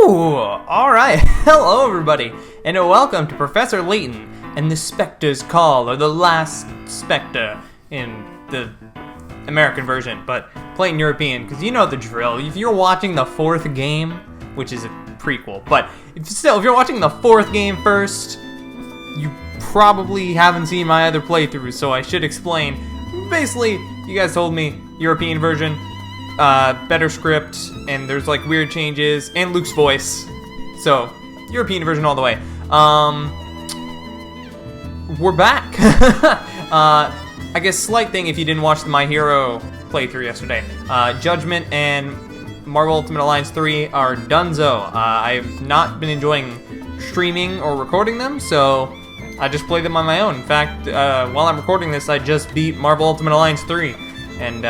Ooh, alright. Hello everybody, and welcome to Professor Layton and the Specter's Call, or the Last Specter in the American version, but playing European, because you know the drill. If you're watching the fourth game, which is a prequel, but if you're watching the fourth game first, you probably haven't seen my other playthroughs, so I should explain. Basically, you guys told me European version, better script, and there's like weird changes, and Luke's voice. So, European version all the way. We're back. I guess slight thing if you didn't watch the My Hero playthrough yesterday. Judgment and Marvel Ultimate Alliance 3 are donezo. I've not been enjoying streaming or recording them, so I just play them on my own. In fact, while I'm recording this, I just beat Marvel Ultimate Alliance 3. And,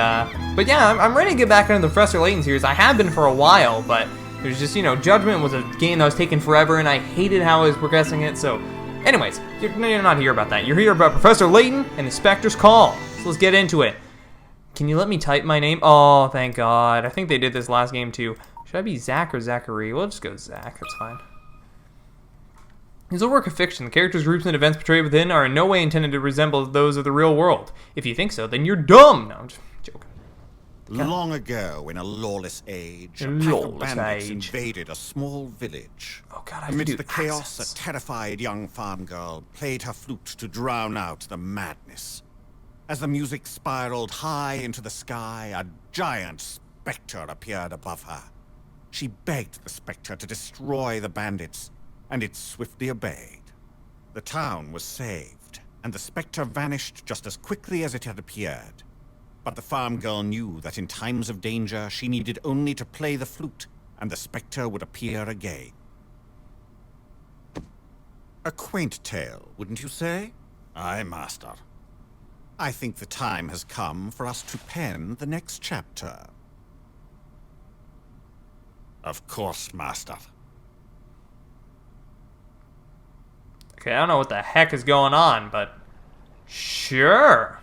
but yeah, I'm ready to get back into the Professor Layton series. I have been for a while, but there's just, you know, Judgment was a game that was taking forever, and I hated how I was progressing it, so anyways, you're not here about that. You're here about Professor Layton and the Specter's Call. So let's get into it. Can you let me type my name? Oh, thank God. I think they did this last game, too. Should I be Zach or Zachary? We'll just go Zach. That's fine. It's a work of fiction. The characters, groups, and events portrayed within are in no way intended to resemble those of the real world. If you think so, then you're dumb. No, I'm just joking. Long ago, in a lawless age, a pack of bandits invaded a small village. Oh God, Amidst the chaos, a terrified young farm girl played her flute to drown out the madness. As the music spiraled high into the sky, a giant specter appeared above her. She begged the specter to destroy the bandits, and it swiftly obeyed. The town was saved, and the specter vanished just as quickly as it had appeared. But the farm girl knew that in times of danger, she needed only to play the flute, and the specter would appear again. A quaint tale, wouldn't you say? Aye, master. I think the time has come for us to pen the next chapter. Of course, master. Okay, I don't know what the heck is going on, but sure.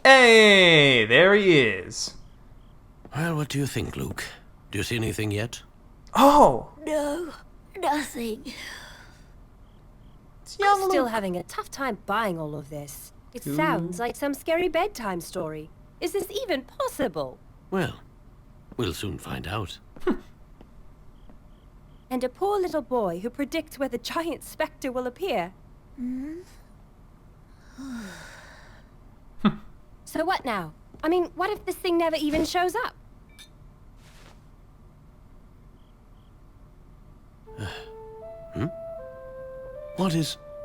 Hey, there he is. Well, what do you think, Luke? Do you see anything yet? Oh! No, nothing. I'm still having a tough time buying all of this. It sounds like some scary bedtime story. Is this even possible? Well, we'll soon find out. And a poor little boy who predicts where the giant specter will appear. So what now? I mean, what if this thing never even shows up?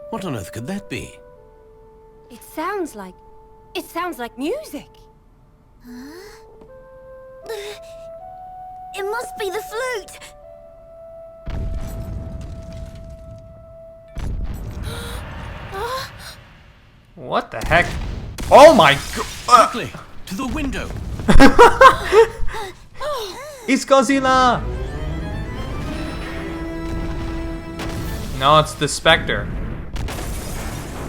What on earth could that be? It sounds like music. It must be the flute. What the heck? Oh my god! Quickly, to the window! It's Godzilla! No, it's the Specter.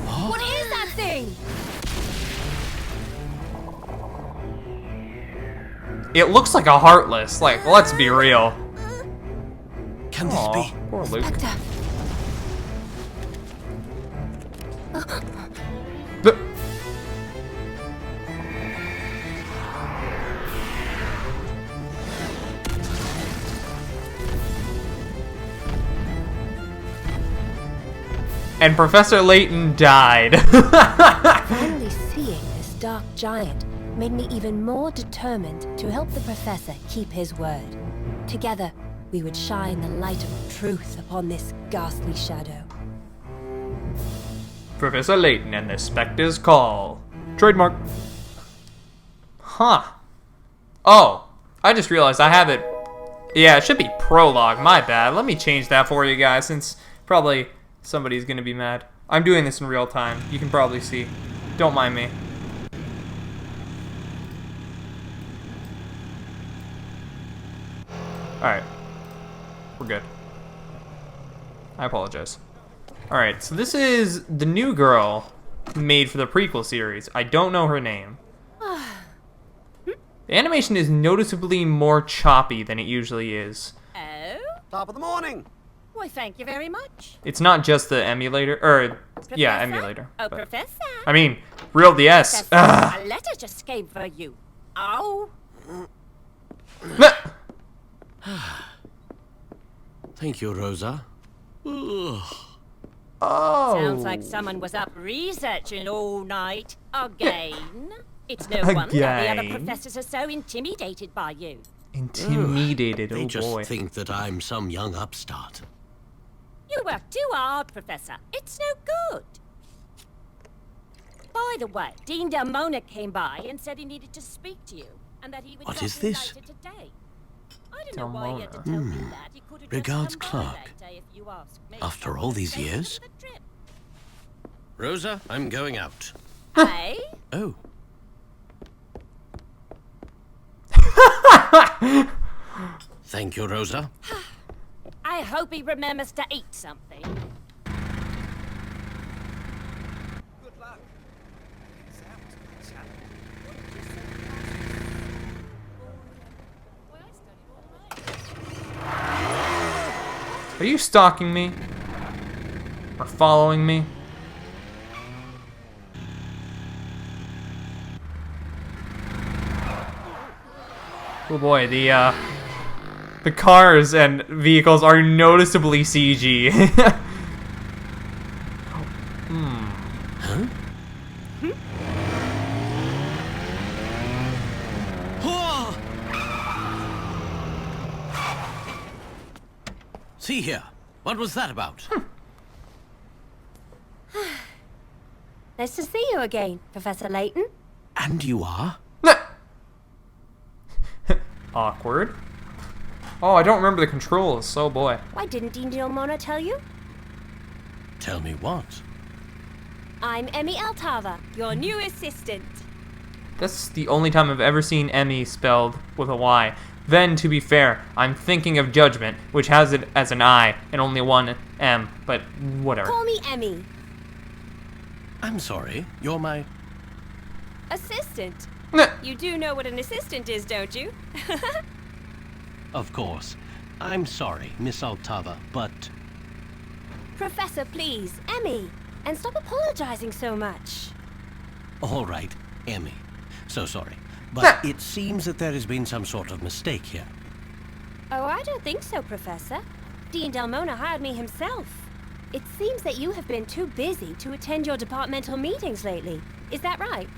What is that thing? It looks like a Heartless. Like, let's be real. Can this be? Poor Luke. Specter. And Professor Layton died. Finally seeing this dark giant made me even more determined to help the professor keep his word. Together, we would shine the light of truth upon this ghastly shadow. Professor Layton and the Specter's Call. Trademark. Huh. Oh, I just realized I have it. Yeah, it should be prologue. My bad. Let me change that for you guys, since probably somebody's gonna be mad. I'm doing this in real time. You can probably see. Don't mind me. Alright. We're good. I apologize. Alright, so this is the new girl made for the prequel series. I don't know her name. The animation is noticeably more choppy than it usually is. Oh? Top of the morning. Why, thank you very much. It's not just the emulator, or yeah, Professor? emulator. Oh, but- Professor. I mean, real DS. Professor, a letter just came for you. Oh. Thank you, Rosa. Ugh. Oh. Sounds like someone was up researching all night. Again. It's no wonder the other Again? professors are so intimidated by you. Intimidated. They Oh just boy. think that I'm some young upstart. You work too hard, Professor. It's no good. By the way, Dean Delmona came by and said he needed to speak to you, and that he would What drop is in this? later today. I don't know why he had to Delmona. tell you that. He could have just Regards, come by Clark. later, if you ask me. After all these Take him years? for the trip. Rosa, I'm going out. Hey? Oh, thank you, Rosa. I hope he remembers to eat something. Are you stalking me? Or following me? Oh boy, the cars and vehicles are noticeably CG. See here. What was that about? Nice to see you again, Professor Layton. And you are? Awkward. Oh, I don't remember the controls. Oh boy. Why didn't Dean Delmona tell you? Tell me what? I'm Emmy Altava, your new assistant. That's the only time I've ever seen Emmy spelled with a Y. Then, to be fair, I'm thinking of Judgment, which has it as an I and only one M, but whatever. Call me Emmy. I'm sorry. You're my... Assistant. Nah. You do know what an assistant is, don't you? Of course. I'm sorry, Miss Altava, but... Professor, please, Emmy. And stop apologizing so much. All right, Emmy. So sorry. But it seems that there has been some sort of mistake here. Oh, I don't think so, Professor. Dean Delmona hired me himself. It seems that you have been too busy to attend your departmental meetings lately. Is that right?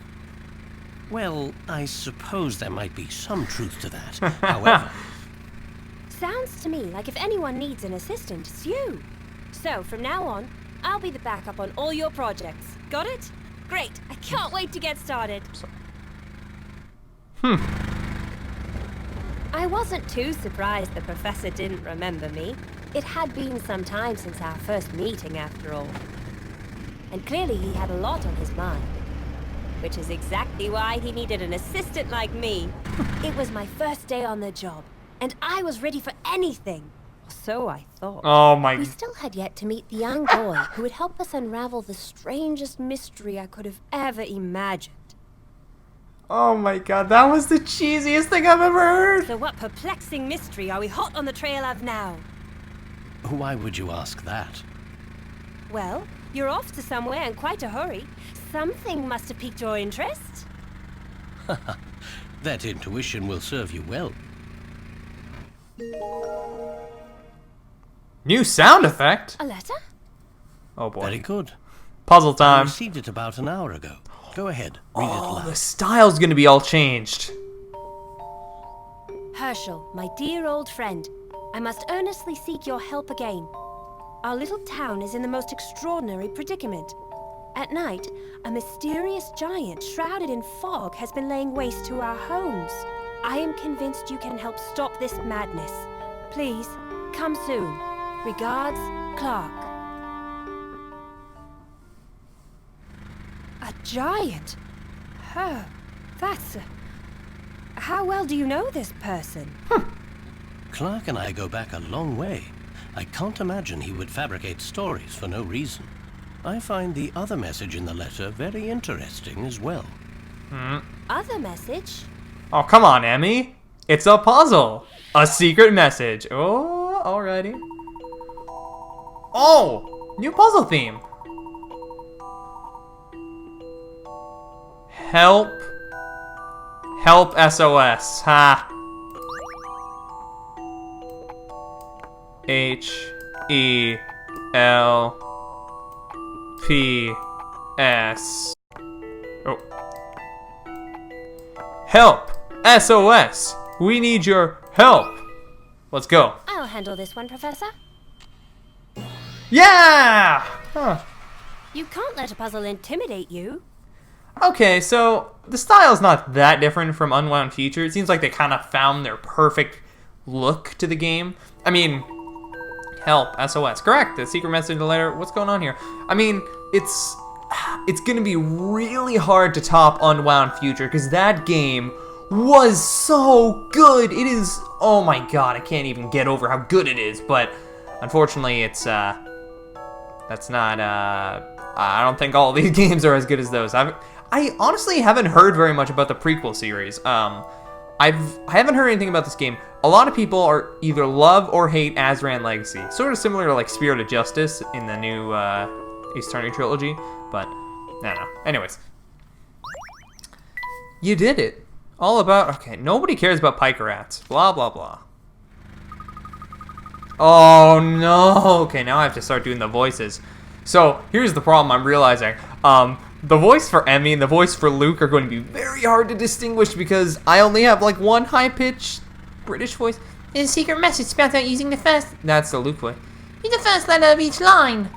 Well, I suppose there might be some truth to that. However... Sounds to me like if anyone needs an assistant, it's you. So, from now on, I'll be the backup on all your projects. Got it? Great. I can't wait to get started. I wasn't too surprised the professor didn't remember me. It had been some time since our first meeting, after all. And clearly he had a lot on his mind. Which is exactly why he needed an assistant like me. It was my first day on the job, and I was ready for anything. So I thought. Oh my... We still had yet to meet the young boy who would help us unravel the strangest mystery I could have ever imagined. Oh my god, that was the cheesiest thing I've ever heard! So what perplexing mystery are we hot on the trail of now? Why would you ask that? Well, you're off to somewhere in quite a hurry. Something must have piqued your interest. That intuition will serve you well. New sound effect? A letter? Oh boy. Very good. Puzzle I time. received it about an hour ago. Go ahead, read it Oh, aloud. the style's gonna be all changed. Herschel, my dear old friend, I must earnestly seek your help again. Our little town is in the most extraordinary predicament. At night, a mysterious giant shrouded in fog has been laying waste to our homes. I am convinced you can help stop this madness. Please, come soon. Regards, Clark. A giant? Her. That's... How well do you know this person? Clark and I go back a long way. I can't imagine he would fabricate stories for no reason. I find the other message in the letter very interesting as well. Other message? Oh, come on, Emmy. It's a puzzle. A secret message. Oh, alrighty. Oh, new puzzle theme. Help. Help SOS. Ha. HELPS. Oh. Help! SOS! We need your help! Let's go. I'll handle this one, Professor. Yeah! Huh. You can't let a puzzle intimidate you. Okay, so the style's not that different from Unwound Future. It seems like they kind of found their perfect look to the game. I mean, help, SOS. Correct, the secret message in the letter. What's going on here? I mean, it's gonna be really hard to top Unwound Future because that game was so good. It is, oh my god, I can't even get over how good it is, but unfortunately it's, that's not, I don't think all of these games are as good as those. I honestly haven't heard very much about the prequel series. I haven't heard anything about this game. A lot of people are either love or hate Azran Legacy. Sort of similar to like Spirit of Justice in the new Ace Attorney trilogy, but I don't know. Anyways. You did it. All about, okay, nobody cares about piker rats. Blah, blah, blah. Oh no. Okay, now I have to start doing the voices. So, here's the problem I'm realizing. The voice for Emmy and the voice for Luke are going to be very hard to distinguish because I only have like one high-pitched British voice. There's a secret message spelled out using the first... That's the Luke voice. Use the first letter of each line.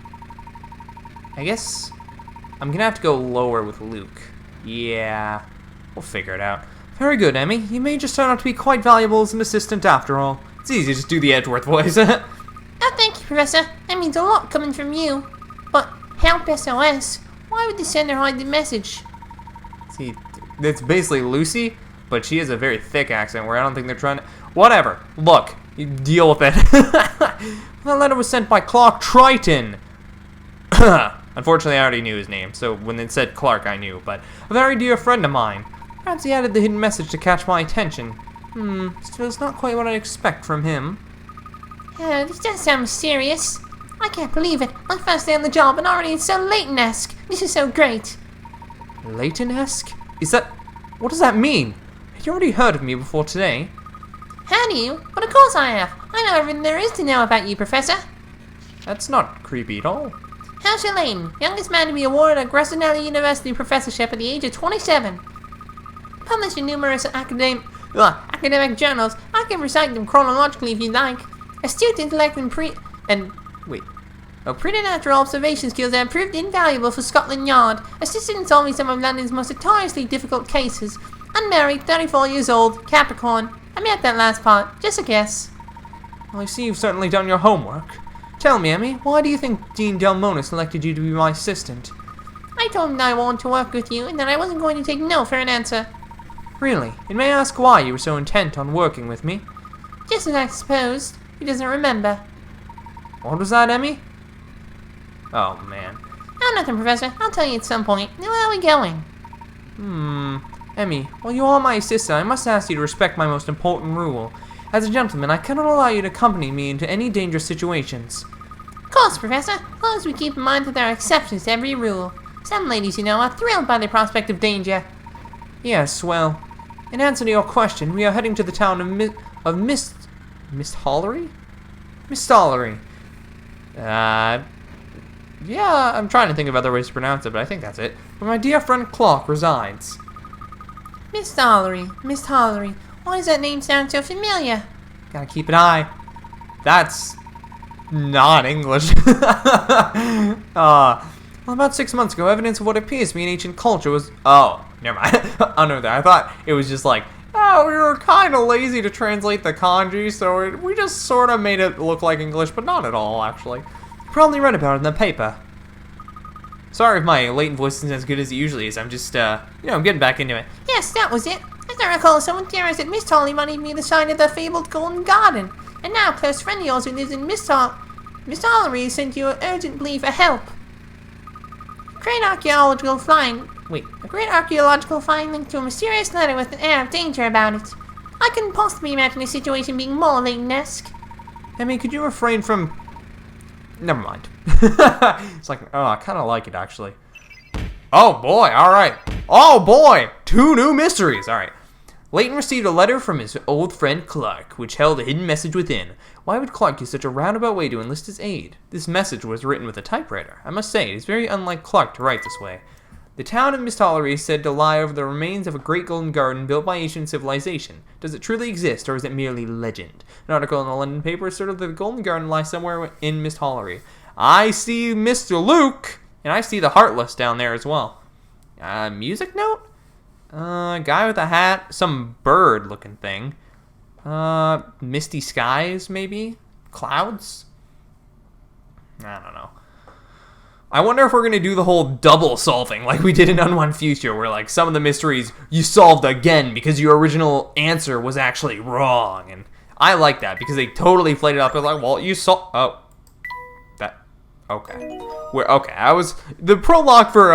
I guess I'm gonna have to go lower with Luke. Yeah, we'll figure it out. Very good, Emmy. You may just turn out to be quite valuable as an assistant after all. It's easy to just do the Edgeworth voice. Oh, thank you, Professor. That means a lot coming from you. But help SOS. Why would the sender hide the message? See, it's basically Lucy, but she has a very thick accent where I don't think they're trying to... Whatever. Look, you deal with it. The letter was sent by Clark Triton. Unfortunately, I already knew his name, so when it said Clark, I knew, but a very dear friend of mine. Perhaps he added the hidden message to catch my attention. Still, it's not quite what I'd expect from him. Oh, this does sound mysterious. I can't believe it. My first day on the job and already it's so Layton-esque. This is so great. Layton-esque? Is that... What does that mean? Had you already heard of me before today? How do you? But of course I have. I know everything there is to know about you, Professor. That's not creepy at all. Herschel Layton, youngest man to be awarded a Gressonelli University professorship at the age of 27. Published in numerous academic journals. I can recite them chronologically if you like. Astute intellect and preternatural observation skills that have proved invaluable for Scotland Yard. Assisted in solving some of London's most notoriously difficult cases. Unmarried, 34 years old, Capricorn. I meant that last part. Just a guess. Well, I see you've certainly done your homework. Tell me, Emmy, why do you think Dean Delmona selected you to be my assistant? I told him that I wanted to work with you and that I wasn't going to take no for an answer. Really? And may I ask why you were so intent on working with me? Just as I supposed. He doesn't remember. What was that, Emmy? Oh, man. Oh, nothing, Professor. I'll tell you at some point. Now, where are we going? Emmy, while you are my assistant, I must ask you to respect my most important rule. As a gentleman, I cannot allow you to accompany me into any dangerous situations. Of course, Professor. As long as we keep in mind that there are exceptions to every rule. Some ladies, you know, are thrilled by the prospect of danger. Yes, well, in answer to your question, we are heading to the town of Mist Hollery? Mistollery. Yeah, I'm trying to think of other ways to pronounce it, but I think that's it. Where my dear friend Clark resides. Miss Hollery. Why does that name sound so familiar? Gotta keep an eye. That's not English. Well, about 6 months ago, evidence of what appears to be an ancient culture was... Oh, never mind. I know that. I thought it was just like, oh, we were kind of lazy to translate the kanji, so we just sort of made it look like English, but not at all, actually. Probably read about it in the paper. Sorry if my latent voice isn't as good as it usually is. I'm just, I'm getting back into it. Yes, that was it. As I recall, someone theorized that Miss Holly might even be the sign of the fabled Golden Garden. And now a close friend of yours who lives in Miss Hollery sent you an urgent plea for help. Crane archaeological Wait, a great archaeological find linked to a mysterious letter with an air of danger about it. I couldn't possibly imagine the situation being more Layton-esque. Emmy, could you refrain from... Never mind. It's like, oh, I kind of like it, actually. Oh, boy, all right. Oh, boy, 2 new mysteries. All right. Layton received a letter from his old friend Clark, which held a hidden message within. Why would Clark use such a roundabout way to enlist his aid? This message was written with a typewriter. I must say, it is very unlike Clark to write this way. The town of Mistollery is said to lie over the remains of a great golden garden built by ancient civilization. Does it truly exist, or is it merely legend? An article in the London paper asserted that the golden garden lies somewhere in Mistollery. I see Mr. Luke, and I see the Heartless down there as well. Music note? Guy with a hat, some bird-looking thing. Misty skies, maybe? Clouds? I don't know. I wonder if we're going to do the whole double solving like we did in Unwound Future, where like some of the mysteries you solved again because your original answer was actually wrong. And I like that because they totally played it up. They're like, well, you solved... Oh. That... Okay. The prologue for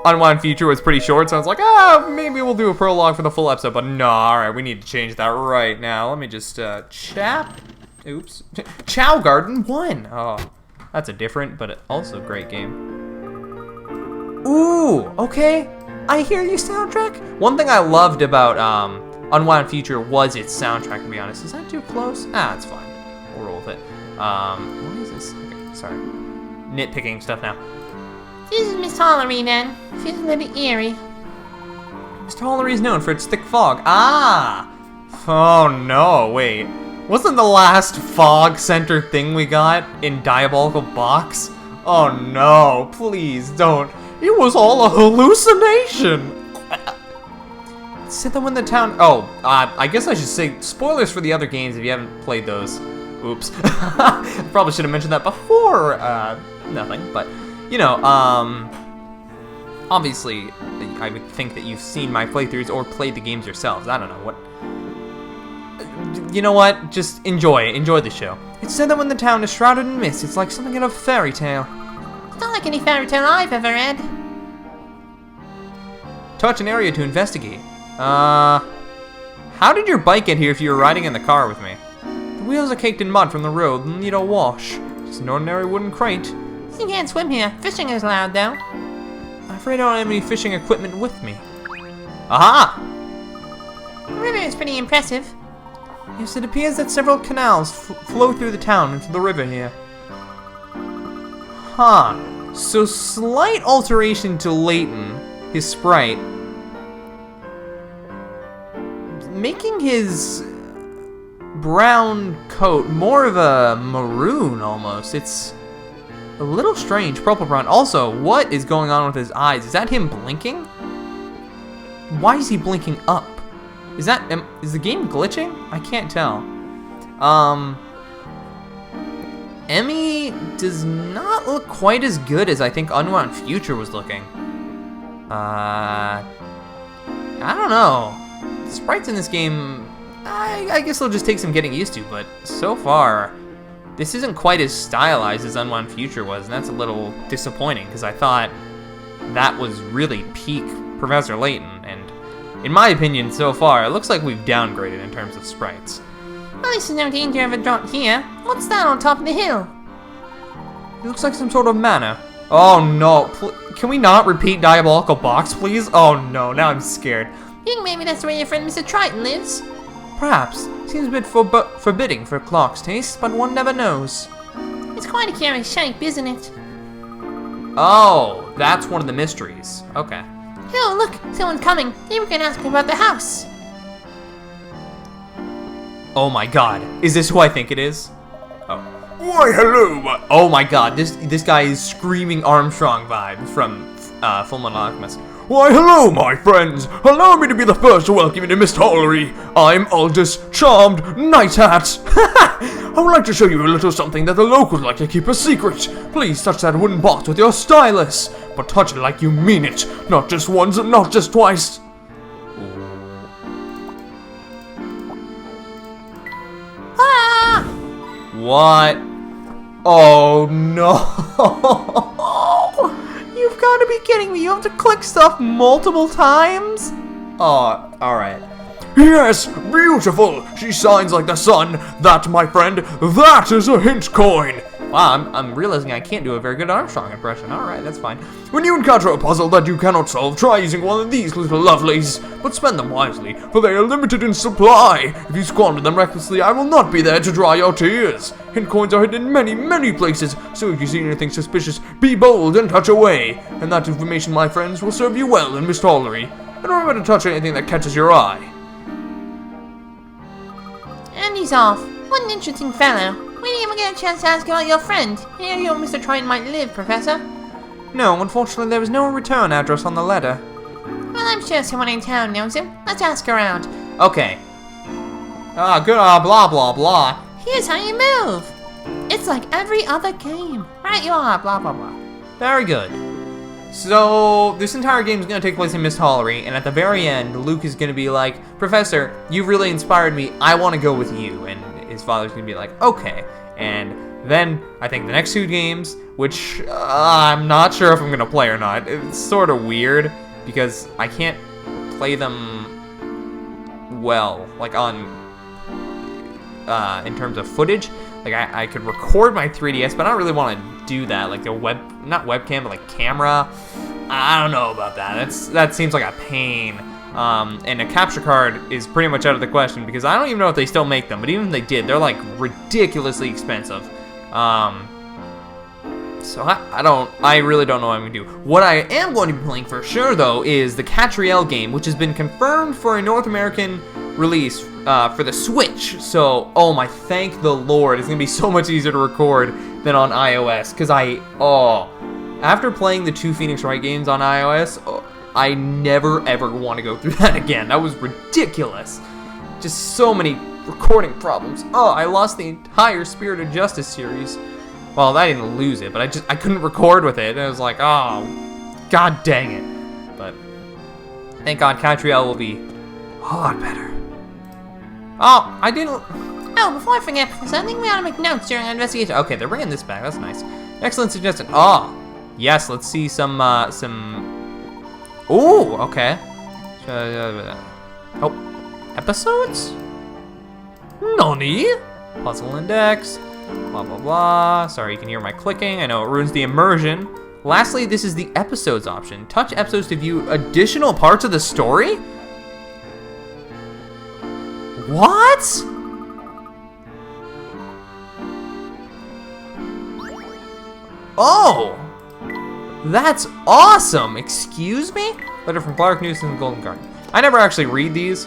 Unwound Future was pretty short, so I was like, maybe we'll do a prologue for the full episode. But no, alright, we need to change that right now. Let me just, Chow Garden 1. Oh. That's a different, but also great game. Ooh, okay. I hear you, soundtrack. One thing I loved about Unwound Future was its soundtrack, to be honest. Is that too close? It's fine. We'll roll with it. What is this? Okay, sorry. Nitpicking stuff now. This is Mistollery then. Feels a little eerie. Mistollery is known for its thick fog. Oh no, wait. Wasn't the last fog-centered thing we got in Diabolical Box? Oh no, please don't. It was all a hallucination! Said that when the town... Oh, I guess I should say spoilers for the other games if you haven't played those. Oops. Probably should have mentioned that before, nothing, but, you know, obviously, I would think that you've seen my playthroughs or played the games yourselves. I don't know, what... You know what? Just enjoy the show. It's said that when the town is shrouded in mist, it's like something in a fairy tale. It's not like any fairy tale I've ever read. Touch an area to investigate. How did your bike get here if you were riding in the car with me? The wheels are caked in mud from the road and need a wash. It's an ordinary wooden crate. You can't swim here. Fishing is allowed, though. I'm afraid I don't have any fishing equipment with me. Aha! The river is pretty impressive. Yes, it appears that several canals flow through the town into the river here. Huh. So slight alteration to Layton, his sprite. Making his brown coat more of a maroon almost. It's a little strange, purple brown. Also, what is going on with his eyes? Is that him blinking? Why is he blinking up? Is the game glitching? I can't tell. Emmy does not look quite as good as I think Unwound Future was looking. I don't know. The sprites in this game, I guess they'll just take some getting used to, but so far, this isn't quite as stylized as Unwound Future was, and that's a little disappointing, because I thought that was really peak Professor Layton, and in my opinion, so far, it looks like we've downgraded in terms of sprites. At least there's no danger of a drop here. What's that on top of the hill? It looks like some sort of manor. Oh no, can we not repeat Diabolical Box, please? Oh no, now I'm scared. You think maybe that's where your friend Mr. Triton lives? Perhaps. Seems a bit forbidding for Clark's taste, but one never knows. It's quite a curious shape, isn't it? Oh, that's one of the mysteries. Okay. Oh, look, someone's coming. They were gonna ask me about the house. Oh my god, is this who I think it is? Oh. Why, hello! Oh my god, this guy is screaming Armstrong vibes from Fullmetal Alchemist. Why, hello, my friends! Allow me to be the first to welcome you to Mistollery. I'm Aldous Charmed Nighthat. I would like to show you a little something that the locals like to keep a secret. Please touch that wooden box with your stylus, but touch it like you mean it. Not just once and not just twice. Ah! What? Oh no! You've gotta be kidding me. You have to click stuff multiple times? Oh, alright. Yes, beautiful. She shines like the sun. That, my friend, that is a hint coin. Wow, I'm realizing I can't do a very good Armstrong impression. Alright, that's fine. When you encounter a puzzle that you cannot solve, try using one of these little lovelies. But spend them wisely, for they are limited in supply. If you squander them recklessly, I will not be there to dry your tears. Hint coins are hidden in many, many places, so if you see anything suspicious, be bold and touch away. And that information, my friends, will serve you well in Miss Tollery. And remember to touch anything that catches your eye. And he's off. What an interesting fellow. We didn't even get a chance to ask about your friend. Here you Mr. Triton might live, Professor. No, unfortunately there was no return address on the letter. Well, I'm sure someone in town knows him. Let's ask around. Okay. Good, blah, blah, blah. Here's how you move. It's like every other game. Right you are, blah, blah, blah. Very good. So, this entire game is going to take place in Miss Tollery, and at the very end, Luke is going to be like, Professor, you really inspired me. I want to go with you. And his father's going to be like, okay. And then, I think the next 2 games, which I'm not sure if I'm going to play or not. It's sort of weird, because I can't play them well, like on, in terms of footage. Like, I could record my 3DS, but I don't really want to do that. Like, not webcam, but like camera. I don't know about that. That seems like a pain. And a capture card is pretty much out of the question because I don't even know if they still make them. But even if they did, they're like ridiculously expensive. So I really don't know what I'm gonna do. What I am going to be playing for sure though is the Catriel game, which has been confirmed for a North American release for the Switch. So, oh my, thank the Lord, it's gonna be so much easier to record than on iOS. Because after playing the 2 Phoenix Wright games on iOS, I never ever want to go through that again. That was ridiculous. Just so many recording problems. Oh, I lost the entire Spirit of Justice series. Well, I didn't lose it, but I couldn't record with it. And I was like, oh, god dang it. But thank God Catriel will be a lot better. Oh, I didn't. Oh, before I forget, Professor, I think we ought to make notes during our investigation. Okay, they're bringing this back. That's nice. Excellent suggestion. Oh, yes. Let's see some. Ooh, okay. Oh, episodes? Nani? Puzzle index. Blah, blah, blah. Sorry, you can hear my clicking. I know it ruins the immersion. Lastly, this is the episodes option. Touch episodes to view additional parts of the story? What? Oh! That's awesome! Excuse me? Letter from Clark Newsom and Golden Garden. I never actually read these.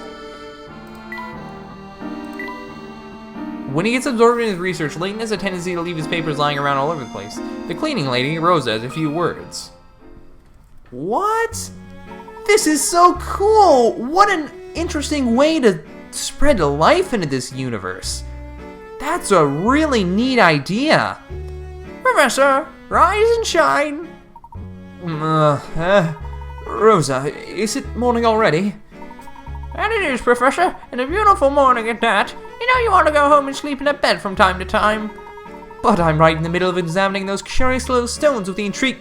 When he gets absorbed in his research, Layton has a tendency to leave his papers lying around all over the place. The cleaning lady, Rosa, has a few words. What? This is so cool! What an interesting way to spread life into this universe. That's a really neat idea. Professor, rise and shine. Rosa, is it morning already? And it is, Professor, and a beautiful morning at that. You know you want to go home and sleep in a bed from time to time. But I'm right in the middle of examining those curious little stones with the intrigue.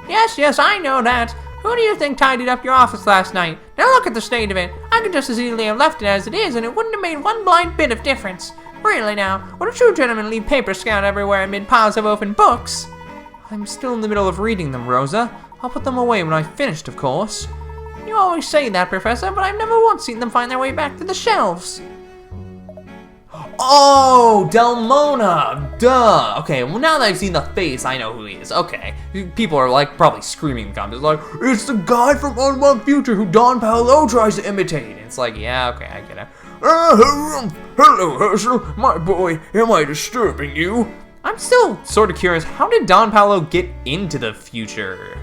Yes, I know that. Who do you think tidied up your office last night? Now look at the state of it. I could just as easily have left it as it is, and it wouldn't have made one blind bit of difference. Really now, would a true gentleman leave papers scattered everywhere amid piles of open books? I'm still in the middle of reading them, Rosa. I'll put them away when I've finished, of course. You always say that, Professor, but I've never once seen them find their way back to the shelves. Oh, Delmona! Duh! Okay, well now that I've seen the face, I know who he is. Okay. People are like probably screaming in the comments like, it's the guy from Unwell Future who Don Paolo tries to imitate. It's like, yeah, okay, I get it. Hello, Herschel. My boy, am I disturbing you? I'm still sort of curious, how did Don Paolo get into the future?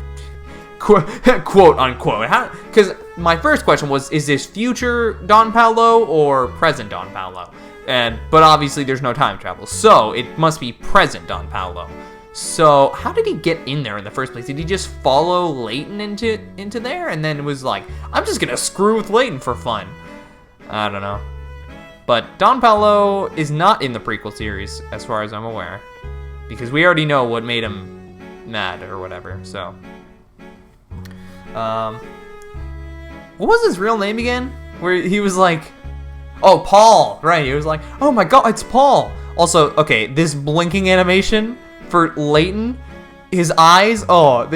Quote unquote. Because my first question was, is this future Don Paolo or present Don Paolo? But obviously there's no time travel, so it must be present Don Paolo. So how did he get in there in the first place? Did he just follow Layton into there and then was like, I'm just gonna screw with Layton for fun? I don't know. But Don Paolo is not in the prequel series, as far as I'm aware, because we already know what made him mad or whatever. So What was his real name again? Where he was like, oh, Paul, right? He was like, oh my god, it's Paul. Also, okay, this blinking animation for Layton, his eyes, no,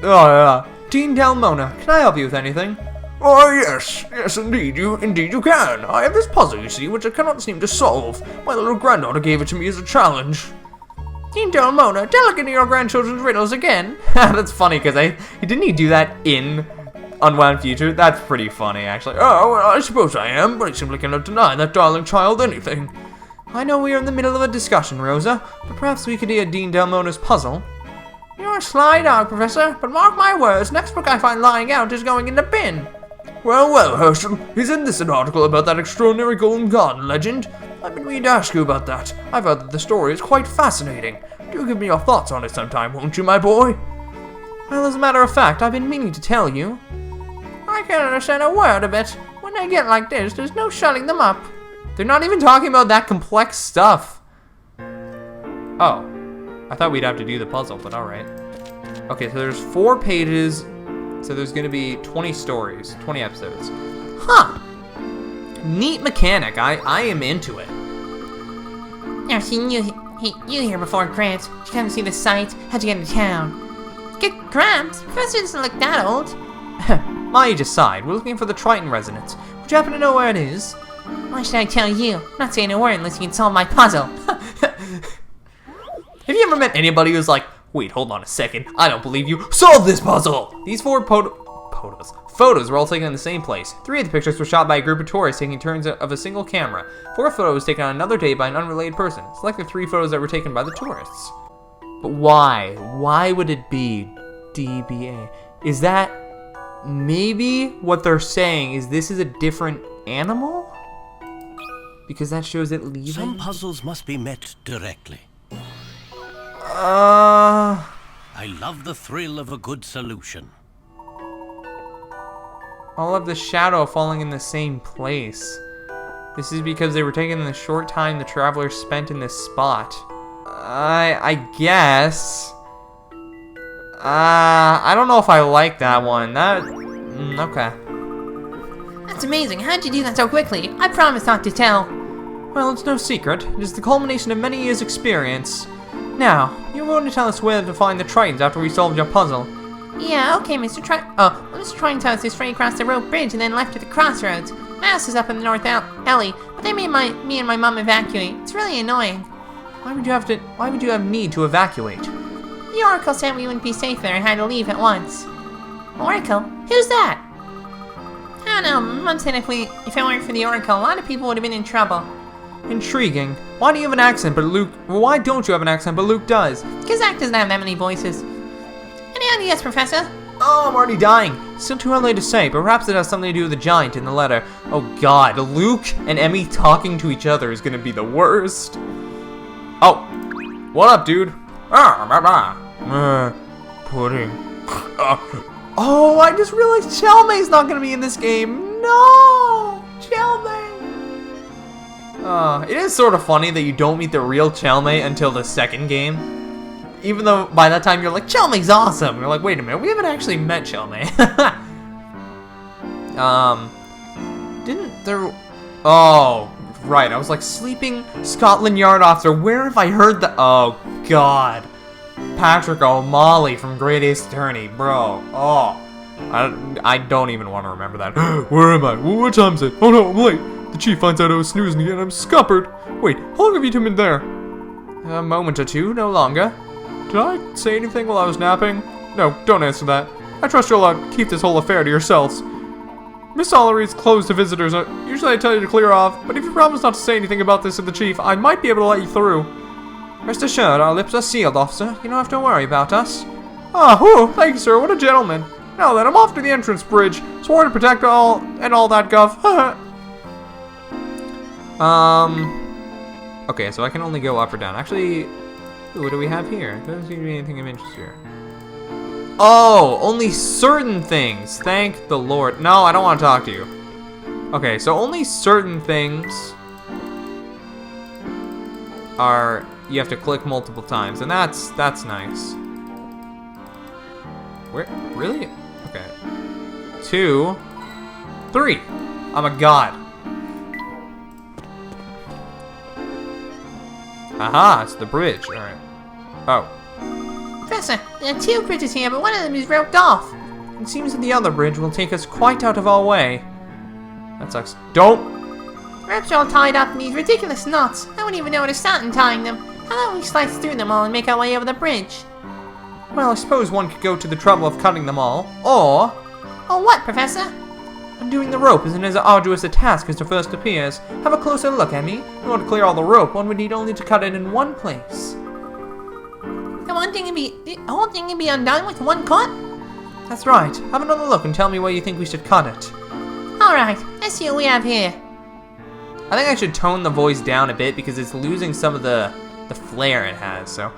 yeah. Dean Dalmona, can I help you with anything? Oh, yes, indeed you can. I have this puzzle, you see, which I cannot seem to solve. My little granddaughter gave it to me as a challenge. Dean Dalmona, delegate your grandchildren's riddles again. That's funny, because didn't he do that in Unwound Future? That's pretty funny, actually. Oh, well, I suppose I am, but I simply cannot deny that darling child anything. I know we are in the middle of a discussion, Rosa, but perhaps we could hear Dean Dalmona's puzzle. You're a sly dog, Professor, but mark my words, next book I find lying out is going in the bin. Well, Herschel, isn't this an article about that extraordinary Golden Garden legend? I've been meaning to ask you about that. I've heard that the story is quite fascinating. Do give me your thoughts on it sometime, won't you, my boy? Well, as a matter of fact, I've been meaning to tell you. I can't understand a word of it. When they get like this, there's no shutting them up. They're not even talking about that complex stuff. Oh, I thought we'd have to do the puzzle, but alright. Okay, so there's 4 pages, so there's gonna be 20 stories, 20 episodes. Huh! Neat mechanic, I am into it. I've seen you here before, Gramps. Did you come to see the sights? How'd you get into town? Get Gramps? Professor doesn't look that old. My age aside, we're looking for the Triton residence. Would you happen to know where it is? Why should I tell you? I'm not saying a word unless you can solve my puzzle. Have you ever met anybody who's like, wait, hold on a second, I don't believe you, solve this puzzle! These 4 photos were all taken in the same place. 3 of the pictures were shot by a group of tourists taking turns of a single camera. 4th photo was taken on another day by an unrelated person. Select the 3 photos that were taken by the tourists. But why? Why would it be DBA? Is that maybe what they're saying is this is a different animal? Because that shows it leaving? Some puzzles must be met directly. I love the thrill of a good solution. All of the shadow falling in the same place. This is because they were taken in the short time the travelers spent in this spot. I guess. I don't know if I like that one. Okay. That's amazing. How'd you do that so quickly? I promise not to tell. Well, it's no secret. It is the culmination of many years' experience. Now, you're going to tell us where to find the Tritons after we solved your puzzle. Yeah, okay, Mr. Mr. Triton tells us to straight across the rope bridge and then left at the crossroads. My house is up in the north alley, but they made me and my mom evacuate. It's really annoying. Why would you have need to evacuate? The Oracle said we wouldn't be safe there and had to leave at once. Oracle? Who's that? I don't know. Mom said if it weren't for the Oracle, a lot of people would have been in trouble. Intriguing. Why do you have an accent, but Luke? Why don't you have an accent, but Luke does? Because Zach doesn't have that many voices. Any ideas, Professor? Oh, I'm already dying. Still too early to say, but perhaps it has something to do with the giant in the letter. Oh God, Luke and Emmy talking to each other is gonna be the worst. Oh, what up, dude? Pudding. Oh, I just realized Chelmay's not gonna be in this game. No, Chelmay. It is sort of funny that you don't meet the real Chelmay until the second game. Even though by that time you're like, Chelmay's awesome. You're like, wait a minute, we haven't actually met Chelmay. Didn't there... Oh, right, I was like, sleeping Scotland Yard officer. Where have I heard the... Oh, God. Patrick O'Malley from Great Ace Attorney, bro. Oh, I don't even want to remember that. Where am I? What time is it? Oh no, I'm late. The chief finds out I was snoozing again. I'm scuppered. Wait, how long have you two been there? A moment or two, no longer. Did I say anything while I was napping? No, don't answer that. I trust you'll keep this whole affair to yourselves. Miss Ollery is closed to visitors. Usually I tell you to clear off, but if you promise not to say anything about this to the chief, I might be able to let you through. Rest assured, our lips are sealed, officer. You don't have to worry about us. Ah, whew, thank you, sir. What a gentleman. Now then, I'm off to the entrance bridge. Sworn to protect all that guff. Okay, so I can only go up or down. Actually, what do we have here? Doesn't seem to be anything of interest here. Oh, only certain things. Thank the Lord. No, I don't want to talk to you. Okay, so only certain things are... You have to click multiple times, and that's nice. Where? Really? Okay. 2, 3. I'm a god. Aha, it's the bridge. Alright. Oh. Professor, there are 2 bridges here, but one of them is roped off. It seems that the other bridge will take us quite out of our way. That sucks. Don't! The ropes are all tied up in these ridiculous knots. I wouldn't even know where to start in tying them. How about we slice through them all and make our way over the bridge? Well, I suppose one could go to the trouble of cutting them all, or Oh, what, Professor? undoing the rope isn't as arduous a task as it first appears. Have a closer look, Emmy. In order to clear all the rope, one would need only to cut it in one place. The whole thing can be undone with one cut? That's right. Have another look and tell me where you think we should cut it. Alright, let's see what we have here. I think I should tone the voice down a bit because it's losing some of the flair it has, so.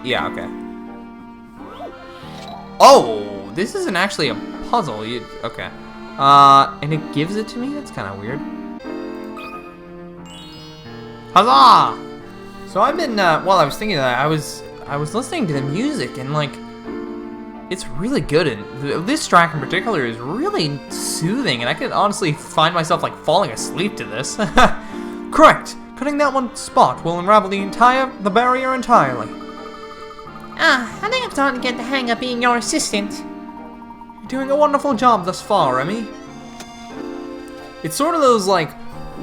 Yeah, okay. Oh, this isn't actually a puzzle. Okay. And it gives it to me? That's kind of weird. Huzzah! So I've been, while I was thinking of that, I was listening to the music and, like, it's really good, and this track in particular is really soothing, and I could honestly find myself, like, falling asleep to this. Correct! Cutting that one spot will unravel the barrier entirely. I think I'm starting to get the hang of being your assistant. You're doing a wonderful job thus far, Emmy. It's sort of those, like,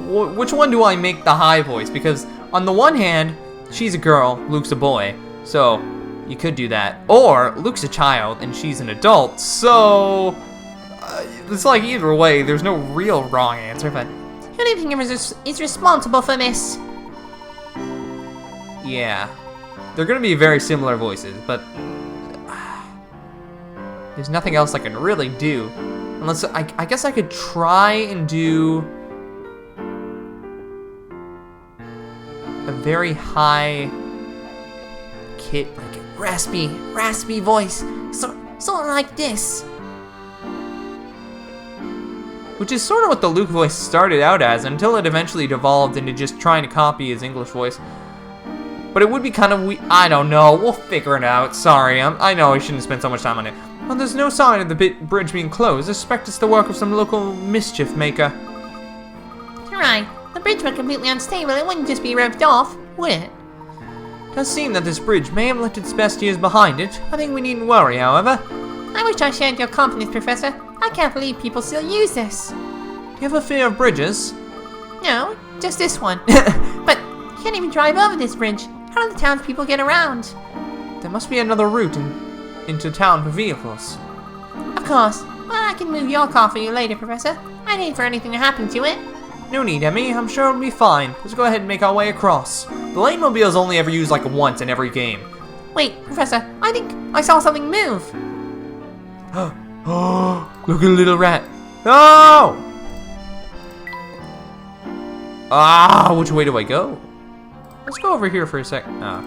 which one do I make the high voice? Because on the one hand, she's a girl, Luke's a boy, so you could do that. Or Luke's a child and she's an adult, so it's like either way, there's no real wrong answer, but Who do you think is responsible for this? yeah. They're gonna be very similar voices, but there's nothing else I can really do. Unless, I guess I could try and do a very high like a raspy voice. Sort of like this. Which is sort of what the Luke voice started out as until it eventually devolved into just trying to copy his English voice. But it would be kind of weird. I don't know. We'll figure it out. Sorry, I know I shouldn't spend so much time on it. Well, there's no sign of the bridge being closed. I suspect it's the work of some local mischief maker. You're right. The bridge were completely unstable. It wouldn't just be roped off, would it? It does seem that this bridge may have left its best years behind it. I think we needn't worry, however. I wish I shared your confidence, Professor. I can't believe people still use this. Do you have a fear of bridges? No, just this one. But you can't even drive over this bridge. How do the townspeople get around? There must be another route into town for vehicles. Of course. Well, I can move your car for you later, Professor. I'd hate for anything to happen to it. No need, Emmy. I'm sure it'll be fine. Let's go ahead and make our way across. The Layton mobile's only ever used like once in every game. Wait, Professor, I think I saw something move. Oh, look at the little rat. No! Ah, which way do I go? Let's go over here for a sec. Ah.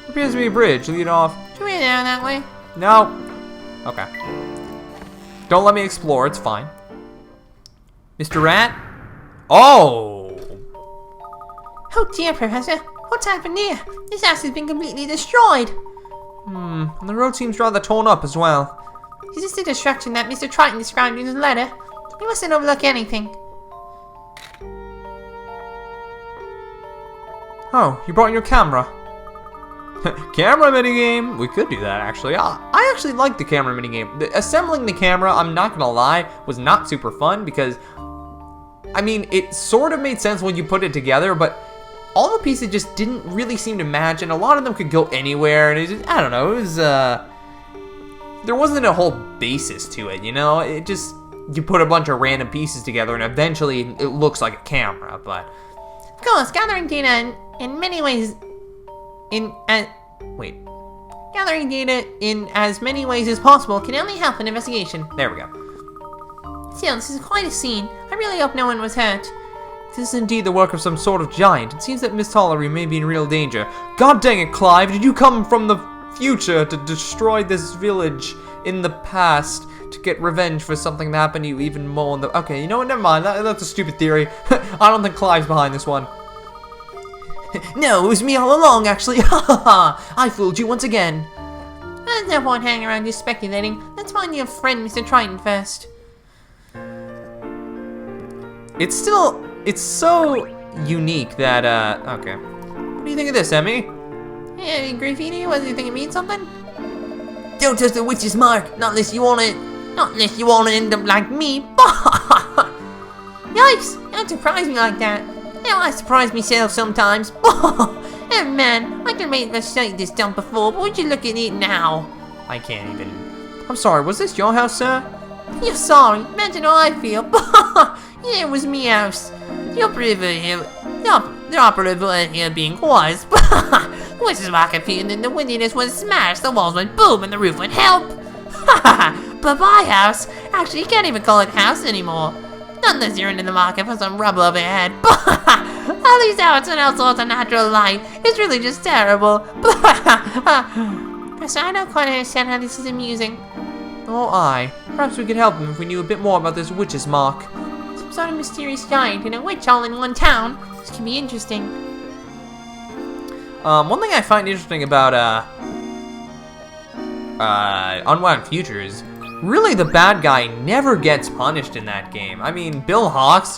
Appears to be a bridge. Lead off. Should we go down that way? No. Okay. Don't let me explore. It's fine. Mr. Rat? Oh! Oh dear, Professor. What's happened here? This house has been completely destroyed. And the road seems rather torn up as well. Is this the destruction that Mr. Triton described in his letter? He mustn't overlook anything. Oh, you brought your camera. Camera minigame? We could do that, actually. I actually like the camera minigame. Assembling the camera, I'm not gonna lie, was not super fun because, I mean, it sort of made sense when you put it together, but all the pieces just didn't really seem to match, and a lot of them could go anywhere, and it just, I don't know, it was, there wasn't a whole basis to it, you know? It just, you put a bunch of random pieces together, and eventually it looks like a camera, but... Of course, gathering data in many ways gathering data in as many ways as possible can only help an investigation. There we go. Still, this is quite a scene. I really hope no one was hurt. This is indeed the work of some sort of giant. It seems that Miss Tollery may be in real danger. God dang it, Clive! Did you come from the future to destroy this village in the past to get revenge for something that happened to you even more in the... Okay, you know what? Never mind. That's a stupid theory. I don't think Clive's behind this one. No, it was me all along, actually. Ha ha ha! I fooled you once again. There's no point hanging around just speculating. Let's find your friend, Mr. Triton, first. It's so unique that, okay. What do you think of this, Emmy? Hey, graffiti, what do you think it means something? Don't touch the witch's mark, not unless you want it. Not unless you want to end up like me. Yikes! Don't surprise me like that. Hell, I surprise myself sometimes. Oh man, I can make a mistake this dump before, but would you look at it now? I can't even. I'm sorry, was this your house, sir? You're sorry, imagine how I feel. Yeah, it was me house. The operative here being was. Which is why I appeared in the windiness was smashed, the walls went boom, and the roof went help. But my house, actually you can't even call it house anymore. Not unless you're in the market for some rubble overhead. At least how it's in all sorts of natural light. It's really just terrible. Professor, I don't quite understand how this is amusing. Oh, perhaps we could help him if we knew a bit more about this witch's mark. Some sort of mysterious giant and a witch all in one town. This could be interesting. One thing I find interesting about Unwound Future is really the bad guy never gets punished in that game. I mean, Bill Hawks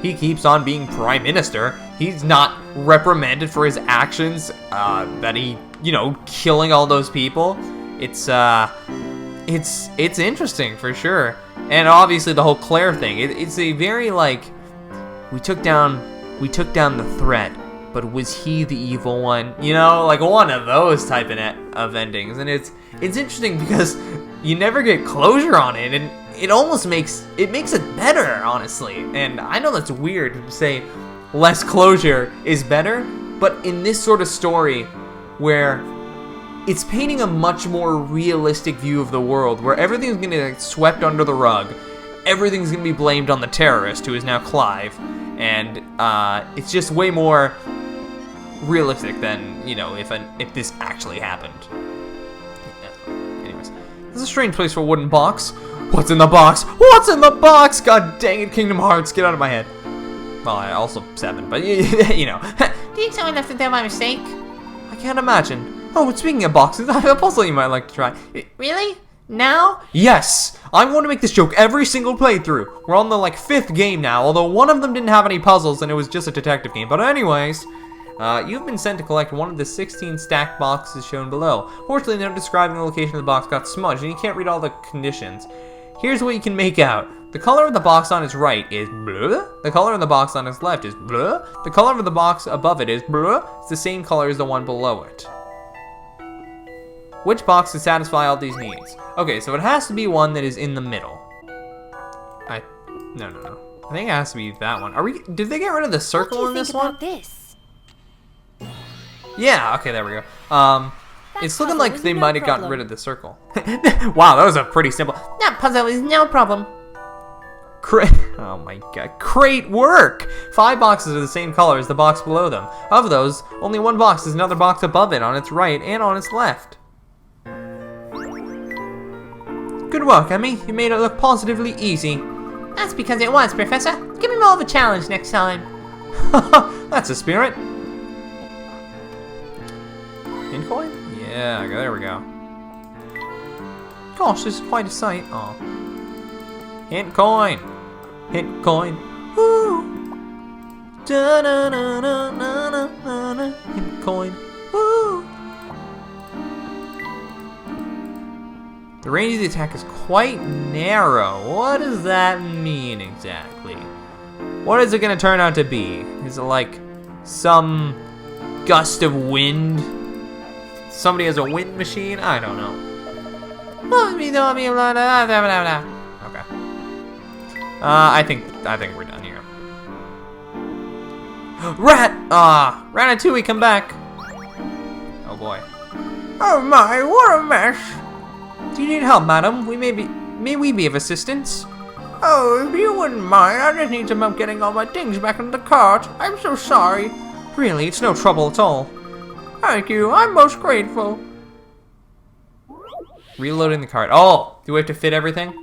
he keeps on being Prime Minister. He's not reprimanded for his actions, that he, killing all those people. It's interesting for sure. And obviously the whole Claire thing. It's a very we took down the threat, but was he the evil one? Like one of those type of endings. And it's interesting because you never get closure on it, and it almost makes it better, honestly. And I know that's weird to say less closure is better, but in this sort of story where it's painting a much more realistic view of the world, where everything's gonna get swept under the rug, everything's gonna be blamed on the terrorist, who is now Clive, and it's just way more realistic than if this actually happened. Anyways, this is a strange place for a wooden box. What's in the box? What's in the box? God dang it, Kingdom Hearts, get out of my head. Well, I also 7, but Do you think someone left it there by mistake? I can't imagine. Oh, but speaking of boxes, I have a puzzle you might like to try. Really? Now? Yes! I'm going to make this joke every single playthrough. We're on the 5th game now, although one of them didn't have any puzzles and it was just a detective game. But anyways, you've been sent to collect one of the 16 stacked boxes shown below. Fortunately, note describing the location of the box got smudged and you can't read all the conditions. Here's what you can make out. The color of the box on its right is blue. The color of the box on its left is blue. The color of the box above it is blue. It's the same color as the one below it. Which box to satisfy all these needs? Okay, so it has to be one that is in the middle. No. I think it has to be that one. Did they get rid of the circle in this one? What do you think about this? Yeah, okay, there we go. It's looking like they might have gotten rid of the circle. Wow, that was a pretty simple. That puzzle is no problem. Oh my god, great work! 5 boxes are the same color as the box below them. Of those, only one box is another box above it on its right and on its left. Good work, Emmy. You made it look positively easy. That's because it was, Professor. Give me more of a challenge next time. That's the spirit. In coin? Yeah, okay, there we go. Gosh, this is quite a sight. Oh. Hint coin. Hint coin. Woo. Da na na na na na na. Hint coin. Woo. The range of the attack is quite narrow. What does that mean exactly? What is it going to turn out to be? Is it like some gust of wind? Somebody has a wind machine? I don't know. Okay. I think we're done here. Rat! Ratatouille, come back! Oh boy. Oh my, what a mess! Do you need help, madam? May we be of assistance? Oh, if you wouldn't mind, I just need some help getting all my things back in the cart. I'm so sorry. Really, it's no trouble at all. Thank you, I'm most grateful. Reloading the cart. Oh, do we have to fit everything?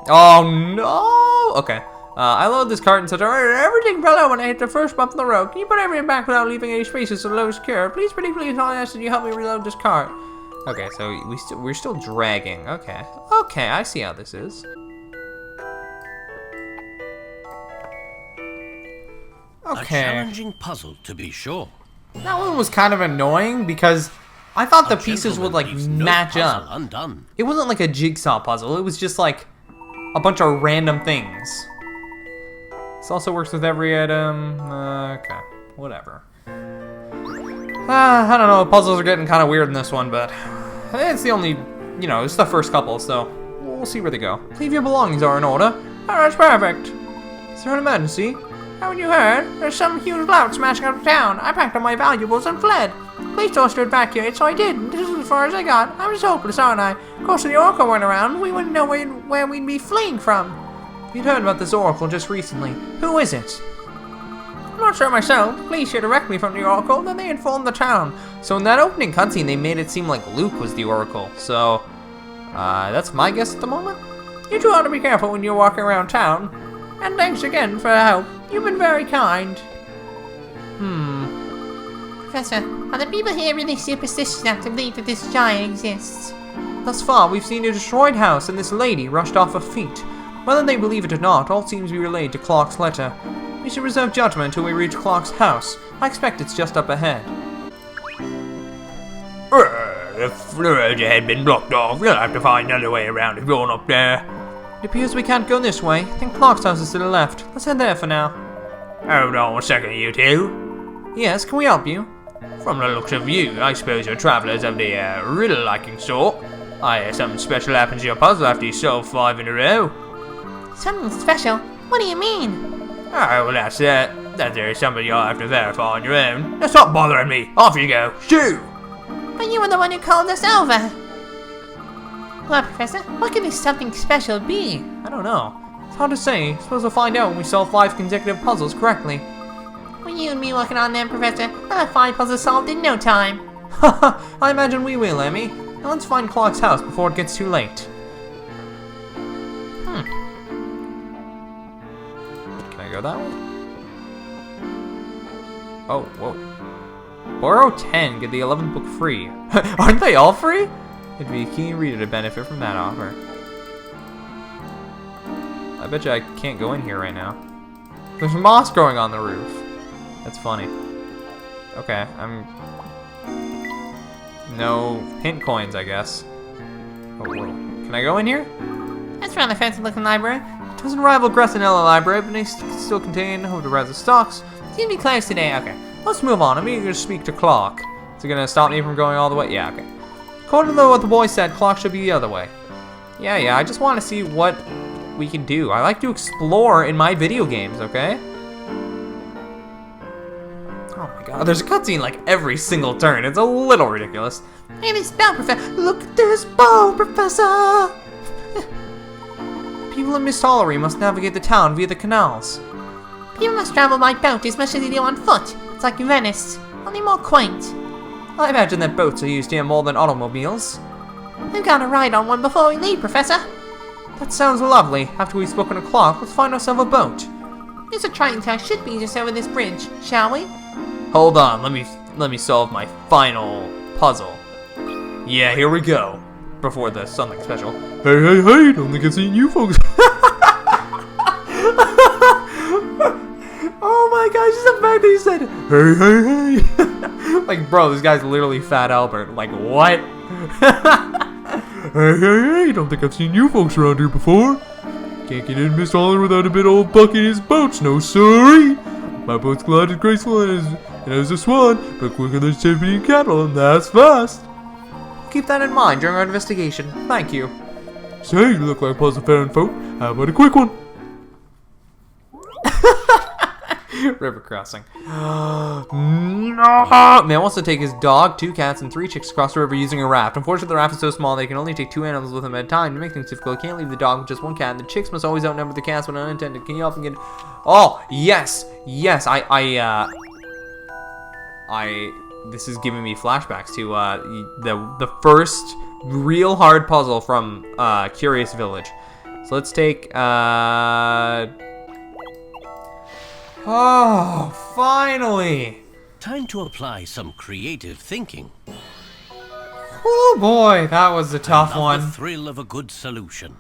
Oh no! Okay. I load this cart in such a hurry that everything fell out when I hit the first bump in the road. Can you put everything back without leaving any spaces so the load is secure? Please, pretty please, all I ask that you help me reload this cart. Okay, so we're still dragging. Okay. Okay, I see how this is. A Okay. challenging puzzle, to be sure. That one was kind of annoying because I thought the A pieces would gentleman like leaves no match puzzle up. undone. It wasn't like a jigsaw puzzle. It was just like a bunch of random things. This also works with every item. Okay, whatever. I don't know. Puzzles are getting kind of weird in this one, but it's the only, you know, it's the first couple, so we'll see where they go. Leave your belongings are in order. Oh, that's perfect. Is there an emergency? Haven't you heard? There's some huge lout smashing up town. I packed up my valuables and fled. Police all stood back here, so I did. This is as far as I got. I was hopeless, aren't I? Of course, if the oracle weren't around, we wouldn't know where we'd be fleeing from. You'd heard about this oracle just recently. Who is it? I'm not sure myself. Police hear directly from the oracle, then they informed the town. So in that opening cutscene, they made it seem like Luke was the oracle. So, that's my guess at the moment. You two ought to be careful when you're walking around town. And thanks again for the help. You've been very kind. Professor, are the people here really superstitious enough to believe that this giant exists? Thus far, we've seen a destroyed house and this lady rushed off her feet. Whether they believe it or not, all seems to be related to Clark's letter. We should reserve judgment until we reach Clark's house. I expect it's just up ahead. The road had been blocked off. We'll have to find another way around if you're up there. It appears we can't go this way. I think Clark's house is to the left. Let's head there for now. Hold on a second, you two. Yes, can we help you? From the looks of you, I suppose you're travelers of the riddle-liking sort. Something special happens to your puzzle after you solve 5 in a row. Something special? What do you mean? Oh, well that's that. That there is somebody you'll have to verify on your own. Now stop bothering me. Off you go. Shoo! But you were the one who called us over. Well, Professor, what could this something special be? I don't know. It's hard to say. Suppose we'll find out when we solve 5 consecutive puzzles correctly. Will you and me working on them, Professor? We'll have 5 puzzles solved in no time. Haha, I imagine we will, Emmy. Now let's find Clark's house before it gets too late. Can I go that way? Oh, whoa. Borrow 10, get the 11th book free. Aren't they all free? It'd be a keen reader to benefit from that offer. I bet you I can't go in here right now. There's moss growing on the roof. That's funny. Okay, no hint coins, I guess. Oh, whoa. Can I go in here? That's rather fancy looking library. It doesn't rival Gressinella Library, but they still contain who to read the stocks. Seem to be closed today. Okay, let's move on. I'm eager to speak to Clark. Is it gonna stop me from going all the way? Yeah, okay. According to what the boy said, Clark should be the other way. Yeah, I just want to see what we can do. I like to explore in my video games, okay? Oh my god, there's a cutscene like every single turn. It's a little ridiculous. Hey, this bell, Professor. Look at this bow, Professor. People in Miss Tollery must navigate the town via the canals. People must travel by boat as much as they do on foot. It's like Venice, only more quaint. I imagine that boats are used here more than automobiles. We've got to ride on one before we leave, Professor. That sounds lovely. After we've spoken to Clark, let's find ourselves a boat. There's a train car should be just over this bridge, shall we? Hold on, let me solve my final puzzle. Yeah, here we go. Before the something special. Hey, don't think I've seen you folks. Oh my gosh, just the fact that he said, hey. Like, bro, this guy's literally Fat Albert. Like, what? Hey, don't think I've seen you folks around here before. Can't get in Miss Holler without a bit old Buck in his boats, no sorry. My boat's glad and graceful and as a swan, but quicker than shepherding cattle, and that's fast. Keep that in mind during our investigation. Thank you. Say, you look like puzzle fan folk. How about a quick one? River crossing. No! Man wants to take his dog, 2 cats, and 3 chicks across the river using a raft. Unfortunately, the raft is so small they can only take 2 animals with them at a time. To make things difficult, can't leave the dog with just 1 cat. The chicks must always outnumber the cats when unintended. Can you help me get... Oh, yes! Yes, this is giving me flashbacks to the first real hard puzzle from Curious Village. So let's take oh, finally! Time to apply some creative thinking. Oh boy, that was a tough Love one. the thrill of a good solution.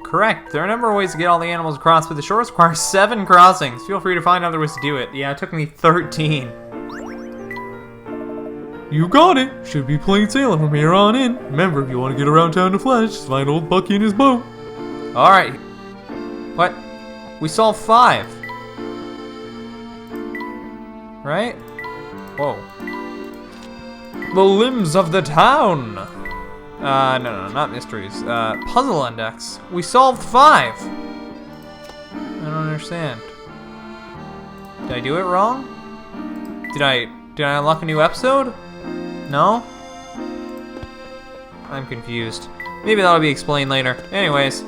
Correct. There are a number of ways to get all the animals across, but the shores require 7 crossings. Feel free to find other ways to do it. Yeah, it took me 13. You got it. Should be plain sailing from here on in. Remember, if you want to get around town to Flash, just find old Bucky in his boat. Alright. What? We solved 5. Right? Whoa. The limbs of the town. No, not mysteries. Puzzle index. We solved 5. I don't understand. Did I do it wrong? Did I unlock a new episode? No? I'm confused. Maybe that'll be explained later. Anyways,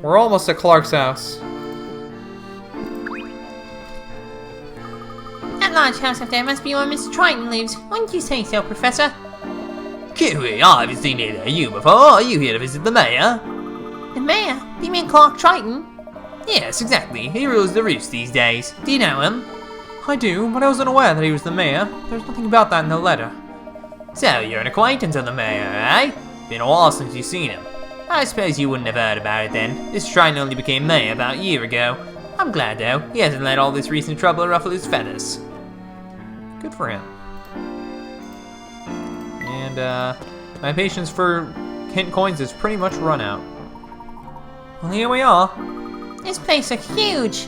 we're almost at Clark's house. That large house up there must be where Mr. Triton lives. Wouldn't you say so, Professor? Kiwi, I haven't seen either of you before. Are you here to visit the mayor? The mayor? Do you mean Clark Triton? Yes, exactly. He rules the roost these days. Do you know him? I do, but I wasn't aware that he was the mayor. There's nothing about that in the letter. So, you're an acquaintance of the mayor, eh? Been a while since you've seen him. I suppose you wouldn't have heard about it then. This Triton only became mayor about a year ago. I'm glad, though. He hasn't let all this recent trouble ruffle his feathers. Good for him. And, my patience for hint coins is pretty much run out. Well, here we are. This place is huge.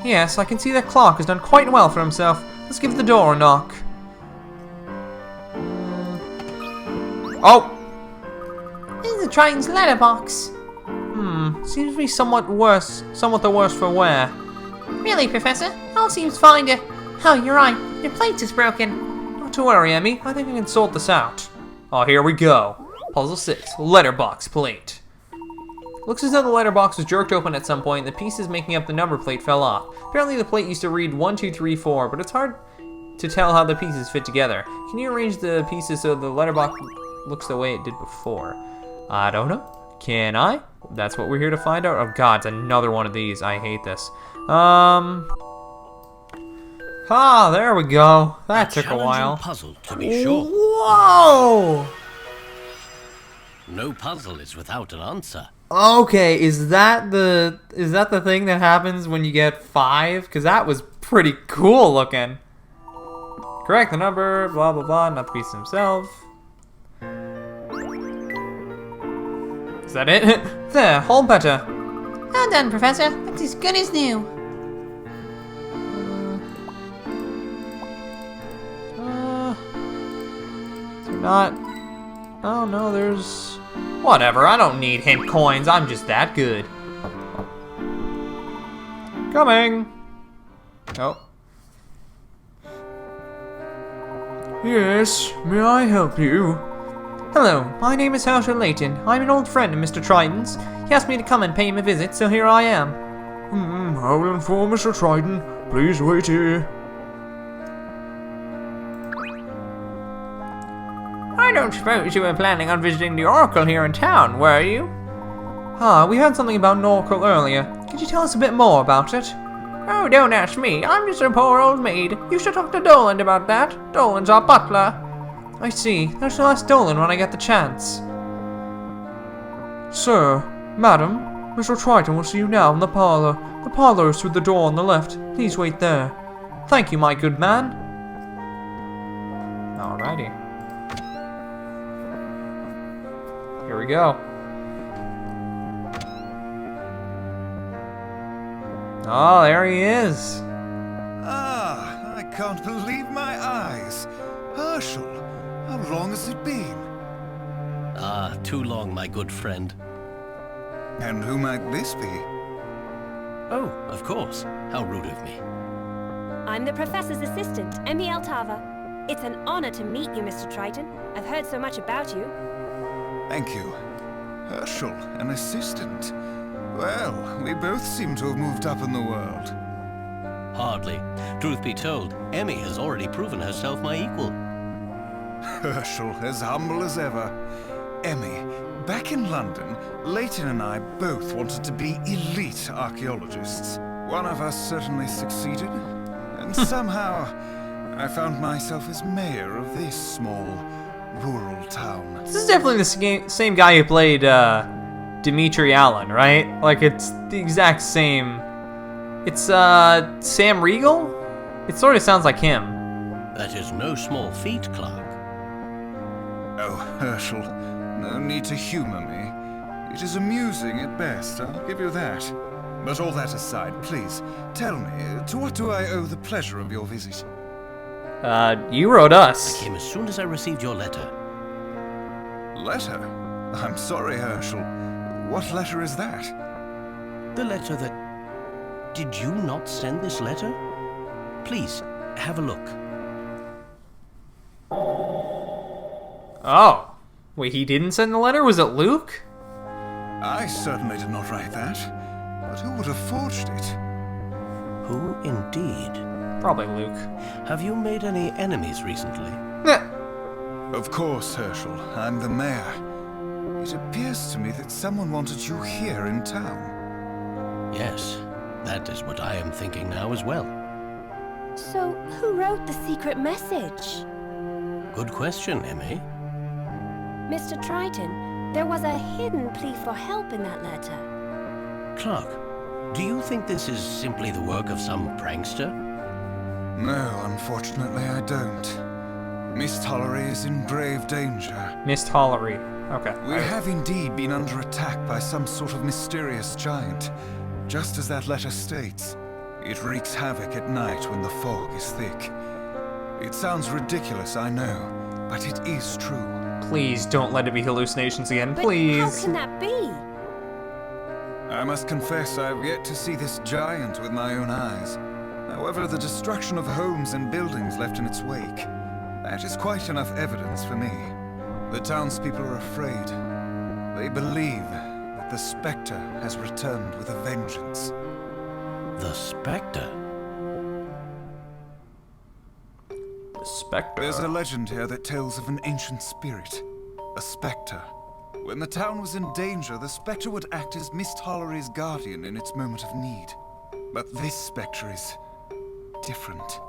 Yes, I can see that Clark has done quite well for himself. Let's give the door a knock. Oh! This is the Triton's letterbox. Seems to be somewhat the worse for wear. Really, Professor? All seems fine to... Oh, you're right. Your plate is broken. Not to worry, Emmy. I think I can sort this out. Oh, here we go. Puzzle 6, letterbox plate. Looks as though the letterbox was jerked open at some point and the pieces making up the number plate fell off. Apparently the plate used to read 1, 2, 3, 4, but it's hard to tell how the pieces fit together. Can you arrange the pieces so the letterbox looks the way it did before? I don't know. Can I? That's what we're here to find out. Oh god, it's another one of these. I hate this. Ah, there we go. That took a while. Puzzle, to be sure. Whoa! No puzzle is without an answer. Okay, is that the thing that happens when you get 5? Because that was pretty cool looking. Correct the number, blah blah blah, not the piece himself. Is that it? There, all better. Well done, Professor. Looks as good as new. Not. Oh no, there's. Whatever, I don't need hint coins, I'm just that good. Coming! Oh. Yes, may I help you? Hello, my name is Herschel Layton. I'm an old friend of Mr. Triton's. He asked me to come and pay him a visit, so here I am. I will inform Mr. Triton. Please wait here. I don't suppose you were planning on visiting the Oracle here in town, were you? Ah, we heard something about an oracle earlier. Could you tell us a bit more about it? Oh, don't ask me. I'm just a poor old maid. You should talk to Dolan about that. Dolan's our butler. I see. There's no ask Dolan when I get the chance. Sir, madam, Mr. Triton will see you now in the parlor. The parlor is through the door on the left. Please wait there. Thank you, my good man. Alrighty. Here we go. Oh, there he is. Ah, I can't believe my eyes. Herschel, how long has it been? Too long, my good friend. And who might this be? Oh, of course. How rude of me. I'm the Professor's assistant, Emmy Altava. It's an honor to meet you, Mr. Triton. I've heard so much about you. Thank you. Herschel, an assistant. Well, we both seem to have moved up in the world. Hardly. Truth be told, Emmy has already proven herself my equal. Herschel, as humble as ever. Emmy, back in London, Layton and I both wanted to be elite archaeologists. One of us certainly succeeded, and somehow I found myself as mayor of this small, rural town. This is definitely the same guy who played Dimitri Allen, right? Like, it's the exact same. It's Sam Riegel? It sort of sounds like him. That is no small feat, Clark. Oh, Herschel, no need to humor me. It is amusing at best, I'll give you that. But all that aside, please, tell me, to what do I owe the pleasure of your visit? You wrote us. I came as soon as I received your letter. Letter? I'm sorry, Herschel. What letter is that? The letter that... Did you not send this letter? Please, have a look. Oh. Wait, he didn't send the letter? Was it Luke? I certainly did not write that. But who would have forged it? Who indeed? Probably Luke. Have you made any enemies recently? Of course, Herschel. I'm the mayor. It appears to me that someone wanted you here in town. Yes, that is what I am thinking now as well. So, who wrote the secret message? Good question, Emmy. Mr. Triton, there was a hidden plea for help in that letter. Clark, do you think this is simply the work of some prankster? No, unfortunately I don't. Miss Tollery is in grave danger. Miss Tollery. Okay. We have indeed been under attack by some sort of mysterious giant, just as that letter states. It wreaks havoc at night when the fog is thick. It sounds ridiculous, I know, but it is true. Please don't let it be hallucinations again, But please. how can that be? I must confess I've yet to see this giant with my own eyes. However, the destruction of homes and buildings left in its wake, that is quite enough evidence for me. The townspeople are afraid. They believe that the Specter has returned with a vengeance. The Specter? The Specter. There's a legend here that tells of an ancient spirit, a Specter. When the town was in danger, the Specter would act as Miss Tollery's guardian in its moment of need. But this Specter is different.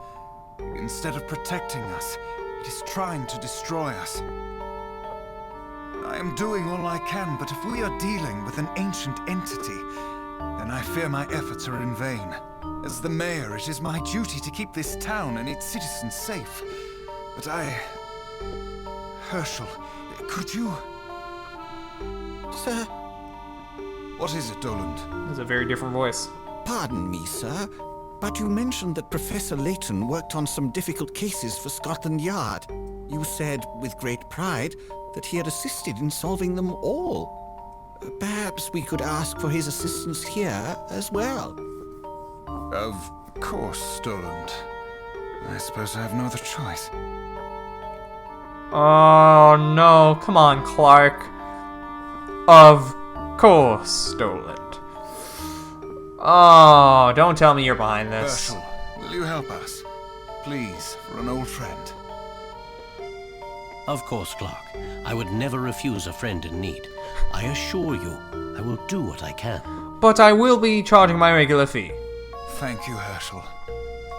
Instead of protecting us, it is trying to destroy us. I am doing all I can, but if we are dealing with an ancient entity, then I fear my efforts are in vain. As the mayor, it is my duty to keep this town and its citizens safe. But Herschel, could you... Sir, What is it, Doland? It's a very different voice. pardon me, sir, but you mentioned that Professor Layton worked on some difficult cases for Scotland Yard. You said, with great pride, that he had assisted in solving them all. Perhaps we could ask for his assistance here as well. Of course, Doland. I suppose I have no other choice. Oh no, come on, Clark. Of course, stole it. Oh, don't tell me you're behind this. Herschel, will you help us? Please, for an old friend. Of course, Clark. I would never refuse a friend in need. I assure you, I will do what I can. But I will be charging my regular fee. Thank you, Herschel.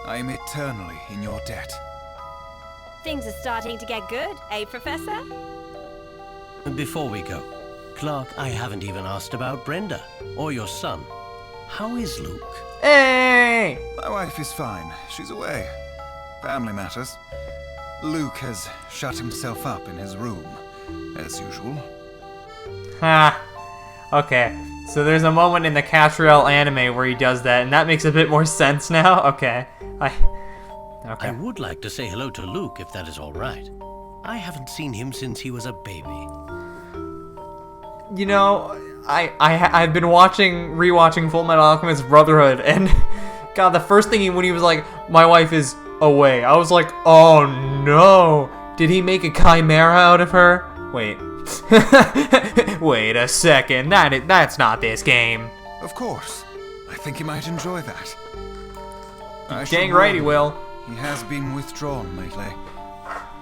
I am eternally in your debt. Things are starting to get good, eh, Professor? Before we go, Clark, I haven't even asked about Brenda, or your son. How is Luke? Hey! My wife is fine. She's away. Family matters. Luke has shut himself up in his room, as usual. Ha. Okay. So there's a moment in the Catriel anime where he does that, and that makes a bit more sense now. Okay. Okay. I would like to say hello to Luke, if that is all right. I haven't seen him since he was a baby. You know, I've been rewatching Full Metal Alchemist Brotherhood, and God, the first thing when he was like, my wife is away, I was like, oh no, did he make a chimera out of her? Wait. Wait a second, that's not this game. Of course. I think you might enjoy that. Dang right he will. He has been withdrawn lately.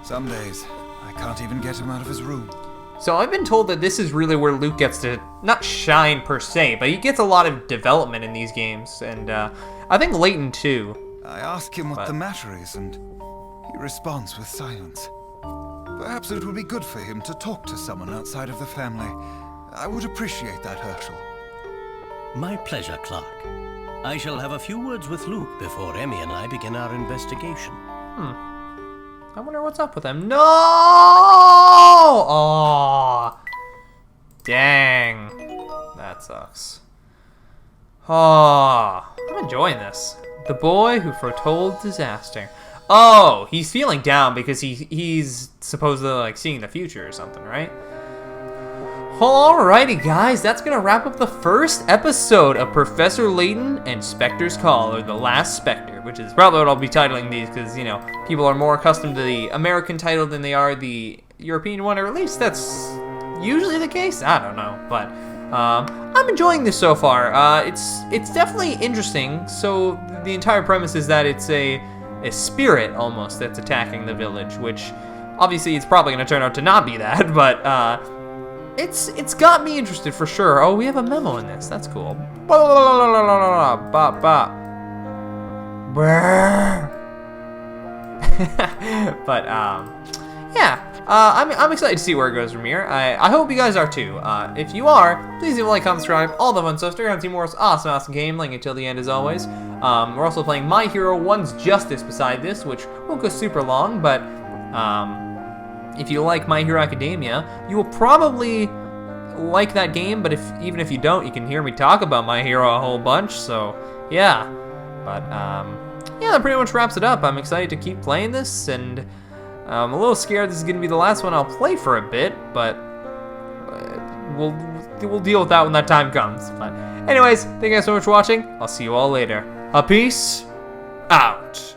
Some days, I can't even get him out of his room. So I've been told that this is really where Luke gets to, not shine per se, but he gets a lot of development in these games, and I think Layton too. I ask him what the matter is, and he responds with silence. Perhaps it would be good for him to talk to someone outside of the family. I would appreciate that, Herschel. My pleasure, Clark. I shall have a few words with Luke before Emmy and I begin our investigation. I wonder what's up with him. No! Oh, dang. That sucks. Oh, I'm enjoying this. The boy who foretold disaster. Oh, he's feeling down because he's supposedly like seeing the future or something, right? Alrighty, guys, that's gonna wrap up the first episode of Professor Layton and Specter's Call, or The Last Specter, which is probably what I'll be titling these because, you know, people are more accustomed to the American title than they are the European one, or at least that's usually the case. I don't know, but I'm enjoying this so far. It's definitely interesting. So the entire premise is that it's a spirit almost that's attacking the village, which obviously it's probably going to turn out to not be that, but it's got me interested for sure. Oh, we have a memo in this. That's cool. But yeah, I'm excited to see where it goes from here. I hope you guys are too. If you are, please leave a like, comment, subscribe, all the fun stuff. Stay around to see more awesome game. Link until the end as always. We're also playing My Hero 1's Justice beside this, which won't go super long, but if you like My Hero Academia, you will probably like that game, but even if you don't, you can hear me talk about My Hero a whole bunch, so yeah. But yeah, that pretty much wraps it up. I'm excited to keep playing this, and I'm a little scared this is going to be the last one I'll play for a bit, but we'll deal with that when that time comes. But anyways, thank you guys so much for watching. I'll see you all later. Peace out.